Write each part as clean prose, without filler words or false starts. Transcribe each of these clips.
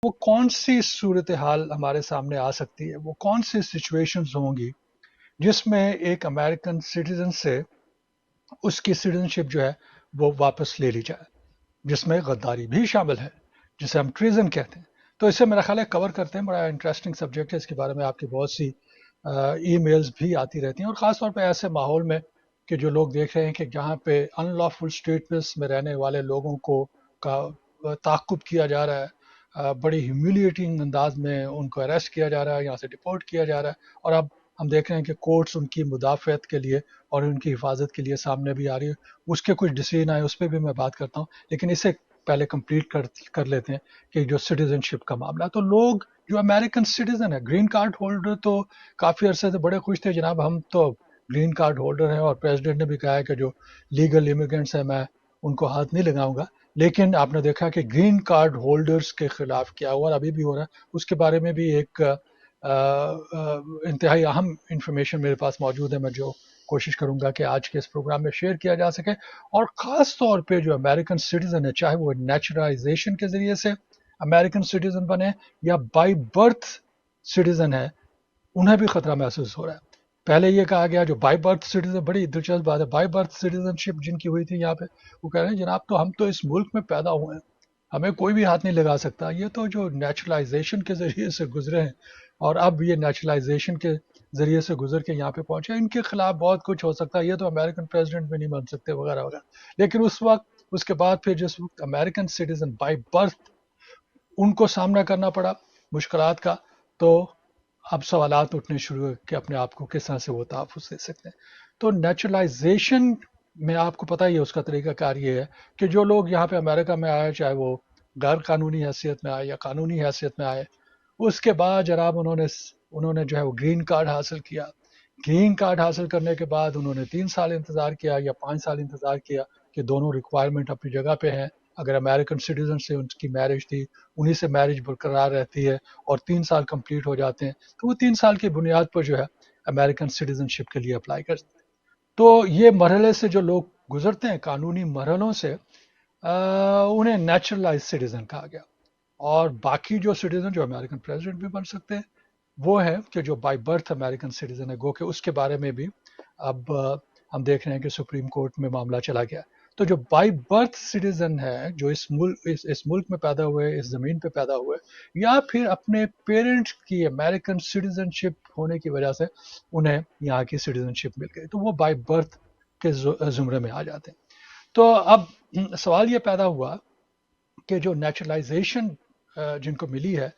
وہ کون سی صورتحال ہمارے سامنے آ سکتی ہے، وہ کون سی سچویشنز ہوں گی جس میں ایک امریکن سٹیزن سے اس کی سٹیزنشپ جو ہے وہ واپس لے لی جائے، جس میں غداری بھی شامل ہے، جسے ہم ٹریزن کہتے ہیں۔ تو اسے میرا خیال ہے کور کرتے ہیں، بڑا انٹرسٹنگ سبجیکٹ ہے، اس کے بارے میں آپ کی بہت سی ای میلز بھی آتی رہتی ہیں، اور خاص طور پہ ایسے ماحول میں کہ جو لوگ دیکھ رہے ہیں کہ جہاں پہ ان لافل اسٹیٹس میں رہنے والے لوگوں کو کا تعاقب کیا جا رہا ہے، بڑی ہیوملیٹنگ انداز میں ان کو اریسٹ کیا جا رہا ہے، یہاں سے ڈپورٹ کیا جا رہا ہے، اور اب ہم دیکھ رہے ہیں کہ کورٹس ان کی مدافعت کے لیے اور ان کی حفاظت کے لیے سامنے بھی آ رہی ہے۔ اس کے کچھ ڈیسیژن آئے، اس پہ بھی میں بات کرتا ہوں، لیکن اسے پہلے کمپلیٹ کر لیتے ہیں کہ جو سٹیزن شپ کا معاملہ، تو لوگ جو امریکن سٹیزن ہے، گرین کارڈ ہولڈر، تو کافی عرصے سے بڑے خوش تھے، جناب ہم تو گرین کارڈ ہولڈر ہیں، اور پریزیڈنٹ نے بھی کہا ہے کہ جو لیگل امیگرینٹس ہیں میں ان کو ہاتھ نہیں لگاؤں گا۔ لیکن آپ نے دیکھا کہ گرین کارڈ ہولڈرز کے خلاف کیا ہوا، اور ابھی بھی ہو رہا ہے، اس کے بارے میں بھی ایک انتہائی اہم انفارمیشن میرے پاس موجود ہے، میں جو کوشش کروں گا کہ آج کے اس پروگرام میں شیئر کیا جا سکے۔ اور خاص طور پہ جو امریکن سٹیزن ہے، چاہے وہ نیچرلائزیشن کے ذریعے سے امریکن سٹیزن بنے یا بائی برتھ سٹیزن ہے، انہیں بھی خطرہ محسوس ہو رہا ہے۔ پہلے یہ کہا گیا جو بائی برتھ سٹیزن، بڑی دلچسپ بات ہے، بائی برتھ سٹیزن شپ جن کی ہوئی تھی یہاں پہ، وہ کہہ رہے ہیں جناب تو ہم تو اس ملک میں پیدا ہوئے ہیں، ہمیں کوئی بھی ہاتھ نہیں لگا سکتا، یہ تو جو نیچرلائزیشن کے ذریعے سے گزرے ہیں اور اب یہ نیچرلائزیشن کے ذریعے سے گزر کے یہاں پہ پہنچے، ان کے خلاف بہت کچھ ہو سکتا ہے، یہ تو امریکن پریزیڈنٹ بھی نہیں بن سکتے وغیرہ وغیرہ۔ لیکن اس وقت، اس کے بعد پھر جس وقت امریکن سٹیزن بائی برتھ ان کو سامنا کرنا پڑا مشکلات کا، تو اب سوالات اٹھنے شروع ہوئے کہ اپنے آپ کو کس طرح سے وہ تحفظ دے سکتے ہیں۔ تو نیچرلائزیشن میں آپ کو پتہ ہی ہے اس کا طریقہ کار یہ ہے کہ جو لوگ یہاں پہ امریکہ میں آئے، چاہے وہ غیر قانونی حیثیت میں آئے یا قانونی حیثیت میں آئے، اس کے بعد جناب انہوں نے جو ہے وہ گرین کارڈ حاصل کیا۔ گرین کارڈ حاصل کرنے کے بعد انہوں نے 3 سال انتظار کیا یا 5 سال انتظار کیا کہ دونوں ریکوائرمنٹ اپنی جگہ پہ ہیں۔ اگر امریکن سٹیزن سے ان کی میرج تھی، انہی سے میرج برقرار رہتی ہے اور 3 سال کمپلیٹ ہو جاتے ہیں، تو وہ 3 سال کی بنیاد پر جو ہے امریکن سٹیزن شپ کے لیے اپلائی کر سکتے ہیں۔ تو یہ مرحلے سے جو لوگ گزرتے ہیں، قانونی مرحلوں سے، انہیں نیچرلائز سٹیزن کہا گیا۔ اور باقی جو سٹیزن جو امریکن پریزیڈنٹ بھی بن سکتے ہیں، وہ ہے کہ جو بائی برتھ امریکن سٹیزن ہے، گو کہ اس کے بارے میں بھی اب ہم دیکھ رہے ہیں کہ سپریم کورٹ میں معاملہ چلا گیا۔ تو جو بائی برتھ سٹیزن ہے، جو اس ملک میں پیدا ہوئے، اس زمین پہ پیدا ہوئے، یا پھر اپنے پیرنٹس کی امریکن سٹیزن شپ ہونے کی وجہ سے انہیں یہاں کی سٹیزن شپ مل گئی، تو وہ بائی برتھ کے زمرے میں آ جاتے ہیں۔ تو اب سوال یہ پیدا ہوا کہ جو نیچرلائزیشن جن کو ملی ہے،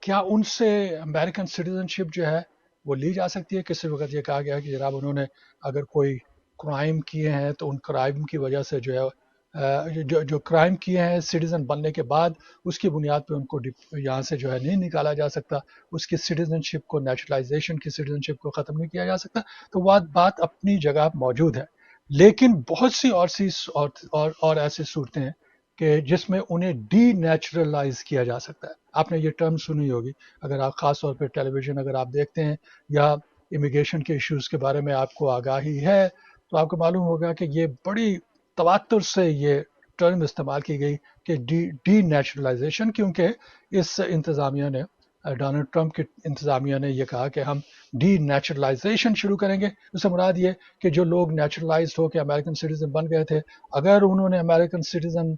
کیا ان سے امریکن سٹیزن شپ جو ہے وہ لی جا سکتی ہے؟ کسی وقت یہ کہا گیا کہ جناب انہوں نے اگر کوئی کرائم کیے ہیں تو ان کرائم کی وجہ سے جو ہے جو کرائم کیے ہیں سٹیزن بننے کے بعد، اس کی بنیاد پہ ان کو یہاں سے جو ہے نہیں نکالا جا سکتا، اس کی سٹیزن شپ کو، نیچرلائزیشن کی سٹیزن شپ کو ختم نہیں کیا جا سکتا۔ تو وہ بات اپنی جگہ موجود ہے، لیکن بہت سی اور ایسی صورتیں ہیں کہ جس میں انہیں ڈی نیچرلائز کیا جا سکتا ہے۔ آپ نے یہ ٹرم سنی ہوگی، اگر آپ خاص طور پہ ٹیلی ویژن اگر آپ دیکھتے ہیں یا امیگریشن کے ایشوز کے بارے میں آپ کو آگاہی ہے، تو آپ کو معلوم ہوگا کہ یہ بڑی تواتر سے یہ ٹرم استعمال کی گئی کہ ڈی نیچرلائزیشن، کیونکہ اس انتظامیہ نے، ڈونلڈ ٹرمپ کی انتظامیہ نے یہ کہا کہ ہم ڈی نیچرلائزیشن شروع کریں گے۔ اس سے مراد یہ کہ جو لوگ نیچرلائزڈ ہو کے امریکن سٹیزن بن گئے تھے، اگر انہوں نے امریکن سٹیزن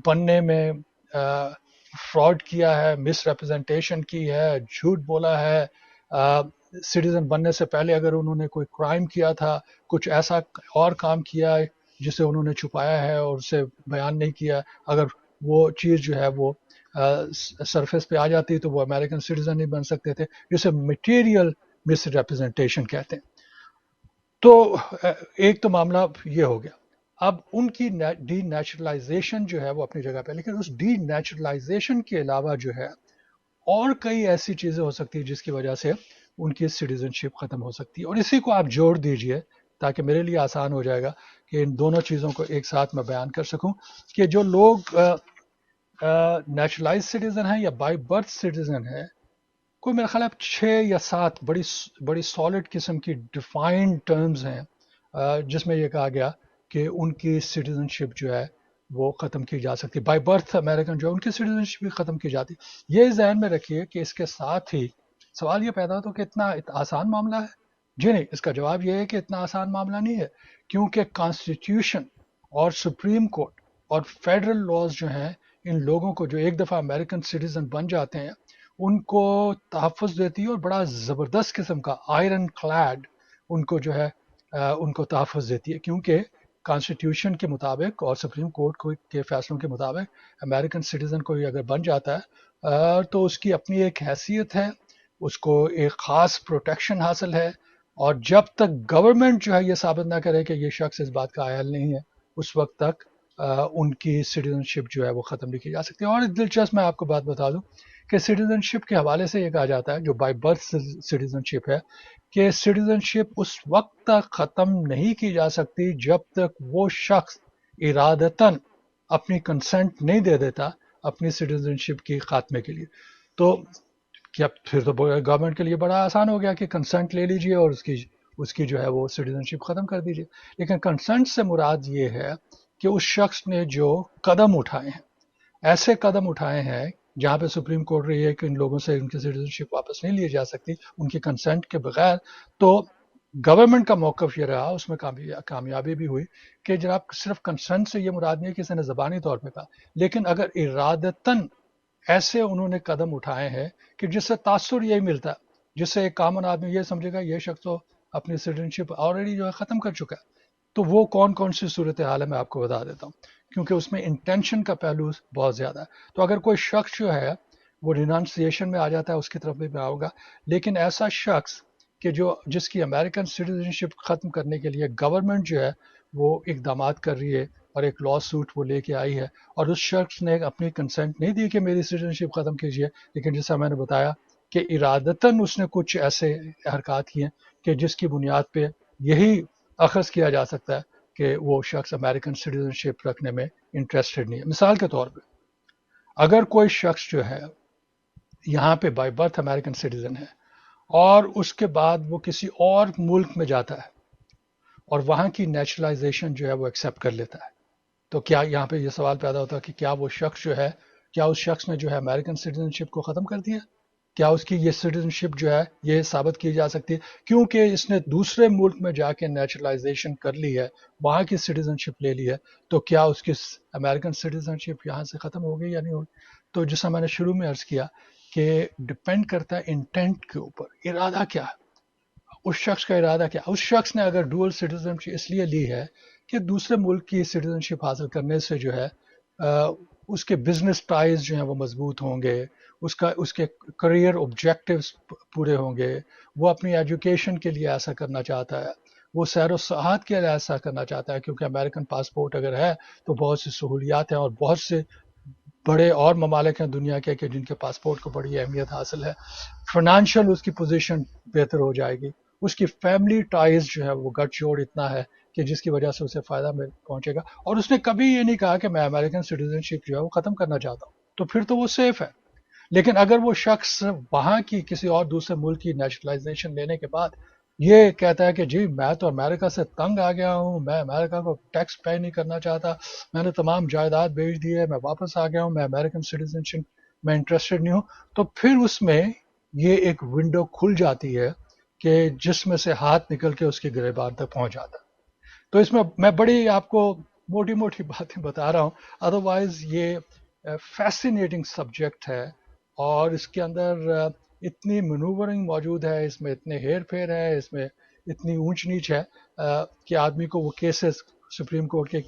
بننے میں فراڈ کیا ہے، مس ریپرزنٹیشن کی ہے، جھوٹ بولا ہے، سٹیزن بننے سے پہلے اگر انہوں نے کوئی کرائم کیا تھا، کچھ ایسا اور کام کیا ہے جسے انہوں نے چھپایا ہے اور اسے بیان نہیں کیا، اگر وہ چیز جو ہے وہ سرفیس پہ آ جاتی تو وہ امریکن سٹیزن نہیں بن سکتے تھے، جسے مٹیریل مس ریپرزنٹیشن کہتے ہیں۔ تو ایک تو معاملہ یہ ہو گیا۔ اب ان کی ڈی نیچرلائزیشن جو ہے وہ اپنی جگہ پہ، لیکن اس ڈی نیچرلائزیشن کے علاوہ جو ہے اور کئی ایسی چیزیں ہو سکتی ہیں جس کی وجہ سے ان کی سٹیزن شپ ختم ہو سکتی ہے، اور اسی کو آپ جوڑ دیجئے تاکہ میرے لیے آسان ہو جائے گا کہ ان دونوں چیزوں کو ایک ساتھ میں بیان کر سکوں کہ جو لوگ نیچرلائز سٹیزن ہیں یا بائی برتھ سٹیزن ہیں، کوئی میرا خیال ہے 6 یا 7 بڑی سالڈ قسم کی ڈیفائنڈ ٹرمز ہیں جس میں یہ کہا گیا کہ ان کی سٹیزن شپ جو ہے وہ ختم کی جا سکتی. بائی برتھ امریکن جو ان کی سٹیزنشپ بھی ختم کی جاتی. یہ ذہن میں رکھیے کہ اس کے ساتھ ہی سوال یہ پیدا ہوتا کہ اتنا آسان معاملہ ہے. جی نہیں, اس کا جواب یہ ہے کہ اتنا آسان معاملہ نہیں ہے, کیونکہ کانسٹیٹیوشن اور سپریم کورٹ اور فیڈرل لاز جو ہیں ان لوگوں کو جو ایک دفعہ امریکن سٹیزن بن جاتے ہیں ان کو تحفظ دیتی ہے, اور بڑا زبردست قسم کا آئرن کلیڈ ان کو جو ہے ان کو تحفظ دیتی ہے, کیونکہ کانسٹیٹیوشن کے مطابق اور سپریم کورٹ کے فیصلوں کے مطابق امریکن سٹیزن کوئی اگر بن جاتا ہے تو اس کی اپنی ایک حیثیت ہے, اس کو ایک خاص پروٹیکشن حاصل ہے, اور جب تک گورنمنٹ جو ہے یہ ثابت نہ کرے کہ یہ شخص اس بات کا اہل نہیں ہے اس وقت تک ان کی سٹیزن شپ جو ہے وہ ختم نہیں کی جا سکتی. اور دلچسپ میں آپ کو بات بتا دوں کہ سٹیزن شپ کے حوالے سے یہ کہا جاتا ہے جو بائی برتھ سٹیزن شپ ہے کہ سٹیزن شپ اس وقت تک ختم نہیں کی جا سکتی جب تک وہ شخص ارادتاً اپنی کنسنٹ نہیں دے دیتا اپنی سٹیزن شپ کی خاتمے کے لیے. تو کیا پھر تو گورنمنٹ کے لیے بڑا آسان ہو گیا کہ کنسنٹ لے لیجئے اور اس کی جو ہے وہ سٹیزن شپ ختم کر دیجئے. لیکن کنسنٹ سے مراد یہ ہے کہ اس شخص نے جو قدم اٹھائے ہیں, ایسے قدم اٹھائے ہیں جہاں پہ سپریم کورٹ رہی ہے کہ ان لوگوں سے ان کی سٹیزن شپ واپس نہیں لی جا سکتی ان کی کنسنٹ کے بغیر, تو گورنمنٹ کا موقف یہ رہا, اس میں کامیابی بھی ہوئی کہ جناب صرف کنسنٹ سے یہ مراد نہیں ہے کہ کسی نے زبانی طور پہ کہا, لیکن اگر ارادتاً ایسے انہوں نے قدم اٹھائے ہیں کہ جس سے تاثر یہی ملتا ہے, جس سے ایک کامن آدمی یہ سمجھے گا یہ شخص تو اپنی سٹیزن شپ آلریڈی جو ہے ختم کر چکا ہے. تو وہ کون کون سی صورتحال ہے میں آپ کو بتا دیتا ہوں, کیونکہ اس میں انٹینشن کا پہلو بہت زیادہ ہے. تو اگر کوئی شخص جو ہے وہ رینانسیشن میں آ جاتا ہے اس کی طرف بھی میں آؤں گا, لیکن ایسا شخص کہ جس کی امریکن سٹیزن شپ ختم کرنے کے لیے گورنمنٹ جو ہے وہ اقدامات کر رہی ہے اور ایک لا سوٹ وہ لے کے آئی ہے, اور اس شخص نے اپنی کنسنٹ نہیں دی کہ میری سٹیزن شپ ختم کیجیے, لیکن جیسا میں نے بتایا کہ ارادتاً اس نے کچھ ایسے حرکات کیے کہ جس کی بنیاد پہ یہی اخذ کیا جا سکتا ہے کہ وہ شخص امریکن سٹیزن شپ رکھنے میں انٹرسٹڈ نہیں ہے. مثال کے طور پہ اگر کوئی شخص جو ہے یہاں پہ بائی برتھ امریکن سٹیزن ہے اور اس کے بعد وہ کسی اور ملک میں جاتا ہے اور وہاں کی نیچرلائزیشن جو ہے وہ ایکسیپٹ کر لیتا ہے, تو کیا یہاں پہ یہ سوال پیدا ہوتا ہے کہ کیا وہ شخص جو ہے, کیا اس شخص نے جو ہے امریکن سٹیزن شپ کو ختم کر دیا؟ کیا اس کی یہ سٹیزن شپ جو ہے یہ ثابت کی جا سکتی ہے کیونکہ اس نے دوسرے ملک میں جا کے نیچرلائزیشن کر لی ہے, وہاں کی سٹیزن شپ لے لی ہے, تو کیا اس کی امریکن سٹیزن شپ یہاں سے ختم ہو گئی یا نہیں ہوگی؟ تو جیسا میں نے شروع میں عرض کیا کہ ڈپینڈ کرتا ہے انٹینٹ کے اوپر, ارادہ کیا ہے, اس شخص کا ارادہ کیا. اس شخص نے اگر ڈوئل سٹیزن شپ اس لیے لی ہے کہ دوسرے ملک کی سٹیزن شپ حاصل کرنے سے جو ہے اس کے بزنس ٹائز جو ہیں وہ مضبوط ہوں گے, اس کے کریئر آبجیکٹیوز پورے ہوں گے, وہ اپنی ایجوکیشن کے لیے ایسا کرنا چاہتا ہے, وہ سیر و سیاحت کے لیے ایسا کرنا چاہتا ہے, کیونکہ امریکن پاسپورٹ اگر ہے تو بہت سی سہولیات ہیں اور بہت سے بڑے اور ممالک ہیں دنیا کے کہ جن کے پاسپورٹ کو بڑی اہمیت حاصل ہے, فائنانشیل اس کی پوزیشن بہتر ہو جائے گی, اس کی فیملی ٹائز جو ہے وہ گٹ جوڑ اتنا ہے کہ جس کی وجہ سے اسے فائدہ پہنچے گا, اور اس نے کبھی یہ نہیں کہا کہ میں امریکن سٹیزن شپ جو ہے وہ ختم کرنا چاہتا ہوں, تو پھر تو وہ سیف ہے. لیکن اگر وہ شخص وہاں کی کسی اور دوسرے ملک کی نیشنلائزیشن لینے کے بعد یہ کہتا ہے کہ جی میں تو امریکہ سے تنگ آ گیا ہوں, میں امریکہ کو ٹیکس پے نہیں کرنا چاہتا, میں نے تمام جائیداد بیچ دی ہے, میں واپس آ گیا ہوں, میں امریکن سٹیزن شپ میں انٹرسٹڈ نہیں ہوں, تو پھر اس میں یہ ایک ونڈو کھل جاتی ہے کہ جس میں سے ہاتھ نکل کے اس کے گریبان تک پہنچ جاتا ہے. تو اس میں بڑی آپ کو موٹی موٹی باتیں بتا رہا ہوں, ادروائز یہ فیسینیٹنگ سبجیکٹ ہے اور اس کے اندر اتنی مینوورنگ موجود ہے, اس میں اتنے ہیر پھیر ہے, اس میں اتنی اونچ نیچ ہے کہ آدمی کو وہ کیسز سپریم کورٹ کے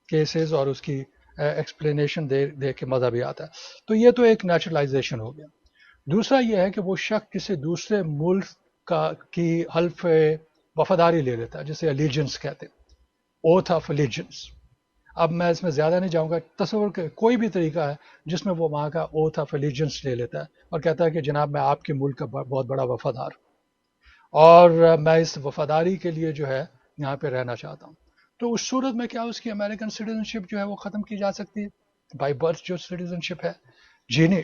کیسز اور اس کی ایکسپلینیشن دے کے مزہ بھی آتا ہے. تو یہ تو ایک نیچرلائزیشن ہو گیا. دوسرا یہ ہے کہ وہ شخص کسی دوسرے ملک کی حلف وفاداری لے لیتا ہے, جسے الیجنس کہتے ہیں, اوتھ آف الیجنس. اب میں اس میں زیادہ نہیں جاؤں گا, تصور کہ کوئی بھی طریقہ ہے جس میں وہ وہاں کا اوتھ آف الیجنس لے لیتا ہے اور کہتا ہے کہ جناب میں آپ کے ملک کا بہت بڑا وفادار ہوں اور میں اس وفاداری کے لیے جو ہے یہاں پہ رہنا چاہتا ہوں. تو اس صورت میں کیا اس کی امریکن سٹیزن شپ جو ہے وہ ختم کی جا سکتی ہے بائی برتھ جو سٹیزن شپ ہے؟ جی نہیں,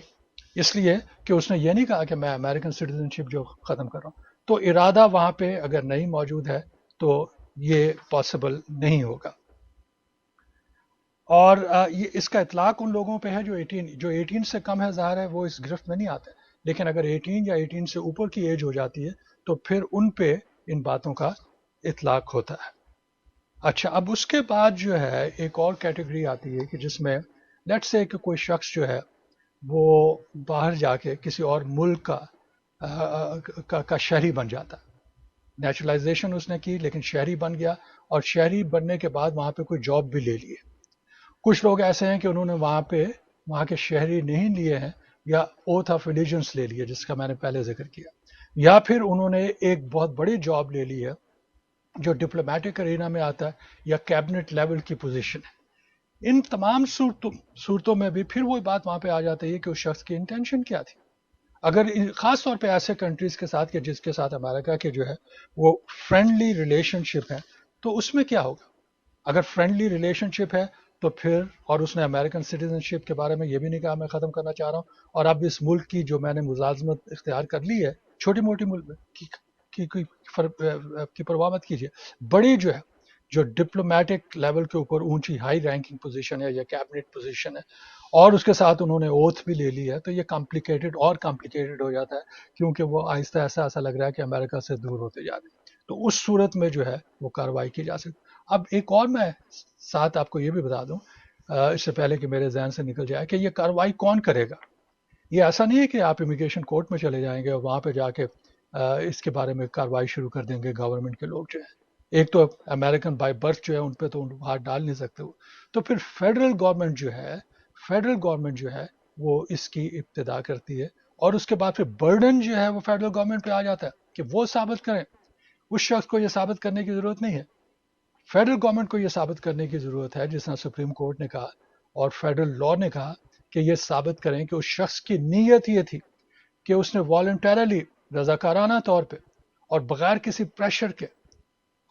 اس لیے کہ اس نے یہ نہیں کہا کہ میں امریکن سٹیزن شپ جو ختم کر رہا ہوں, تو ارادہ وہاں پہ اگر نہیں موجود ہے تو یہ پاسبل نہیں ہوگا. اور یہ اس کا اطلاق ان لوگوں پہ ہے جو 18 سے کم ہے، ظاہر ہے وہ اس گرفت میں نہیں آتے، لیکن اگر 18 یا 18 سے اوپر کی ایج ہو جاتی ہے تو پھر ان پہ ان باتوں کا اطلاق ہوتا ہے۔ اچھا، اب اس کے بعد جو ہے ایک اور کیٹیگری آتی ہے کہ جس میں لیٹ سے کہ کوئی شخص جو ہے وہ باہر جا کے کسی اور ملک کا شہری بن جاتا ہے، نیچرلائزیشن اس نے کی لیکن شہری بن گیا، اور شہری بننے کے بعد وہاں پہ کوئی جاب بھی لے لیے۔ کچھ لوگ ایسے ہیں کہ انہوں نے وہاں کے شہری نہیں لیے ہیں، یا اوتھ آف ایلیجنس لے لیے جس کا میں نے پہلے ذکر کیا، یا پھر انہوں نے ایک بہت بڑی جاب لے لی ہے جو ڈپلومیٹک ارینا میں آتا ہے یا کیبنٹ لیول کی پوزیشن ہے۔ ان تمام صورتوں میں بھی پھر وہی بات وہاں پہ آ جاتی ہے کہ اس شخص کی انٹینشن کیا تھی۔ اگر خاص طور پہ ایسے کنٹریز کے ساتھ کہ جس کے ساتھ امریکہ کے جو ہے وہ فرینڈلی ریلیشن شپ ہے، تو اس میں کیا ہوگا؟ اگر فرینڈلی ریلیشن شپ ہے تو پھر، اور اس نے امریکن سٹیزن شپ کے بارے میں یہ بھی نہیں کہا میں ختم کرنا چاہ رہا ہوں، اور اب اس ملک کی جو میں نے ملازمت اختیار کر لی ہے، چھوٹی موٹی ملک کی پرواہ مت کیجیے، بڑی جو ڈپلومیٹک لیول کے اوپر اونچی ہائی رینکنگ پوزیشن ہے یا کیبنٹ پوزیشن ہے، اور اس کے ساتھ انہوں نے اوتھ بھی لے لی ہے، تو یہ کمپلیکیٹڈ ہو جاتا ہے، کیونکہ وہ آہستہ ایسا لگ رہا ہے کہ امریکہ سے دور ہوتے جا رہے ہیں، تو اس صورت میں جو ہے وہ کارروائی کی جا سکتی۔ اب ایک اور میں ساتھ آپ کو یہ بھی بتا دوں، اس سے پہلے کہ میرے ذہن سے نکل جائے، کہ یہ کارروائی کون کرے گا۔ یہ ایسا نہیں ہے کہ آپ امیگریشن کورٹ میں چلے جائیں گے اور وہاں پہ جا کے اس کے بارے میں کارروائی شروع کر دیں گے گورنمنٹ کے لوگ جو ہیں۔ ایک تو امریکن بائی برتھ جو ہے ان پہ تو ہاتھ ڈال نہیں سکتے وہ، تو پھر فیڈرل گورنمنٹ جو ہے وہ اس کی ابتدا کرتی ہے، اور اس کے بعد پھر برڈن جو ہے وہ فیڈرل گورنمنٹ پہ آ جاتا ہے کہ وہ ثابت کریں۔ اس شخص کو یہ ثابت کرنے کی ضرورت نہیں ہے، فیڈرل گورنمنٹ کو یہ ثابت کرنے کی ضرورت ہے، جس طرح سپریم کورٹ نے کہا اور فیڈرل لا نے کہا کہ یہ ثابت کریں کہ اس شخص کی نیت یہ تھی کہ اس نے والنٹیرلی، رضاکارانہ طور پہ، اور بغیر کسی پریشر کے،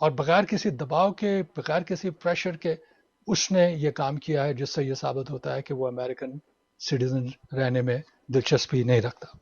اور بغیر کسی دباؤ کے، بغیر کسی پریشر کے اس نے یہ کام کیا ہے، جس سے یہ ثابت ہوتا ہے کہ وہ امریکن سٹیزن رہنے میں دلچسپی نہیں رکھتا۔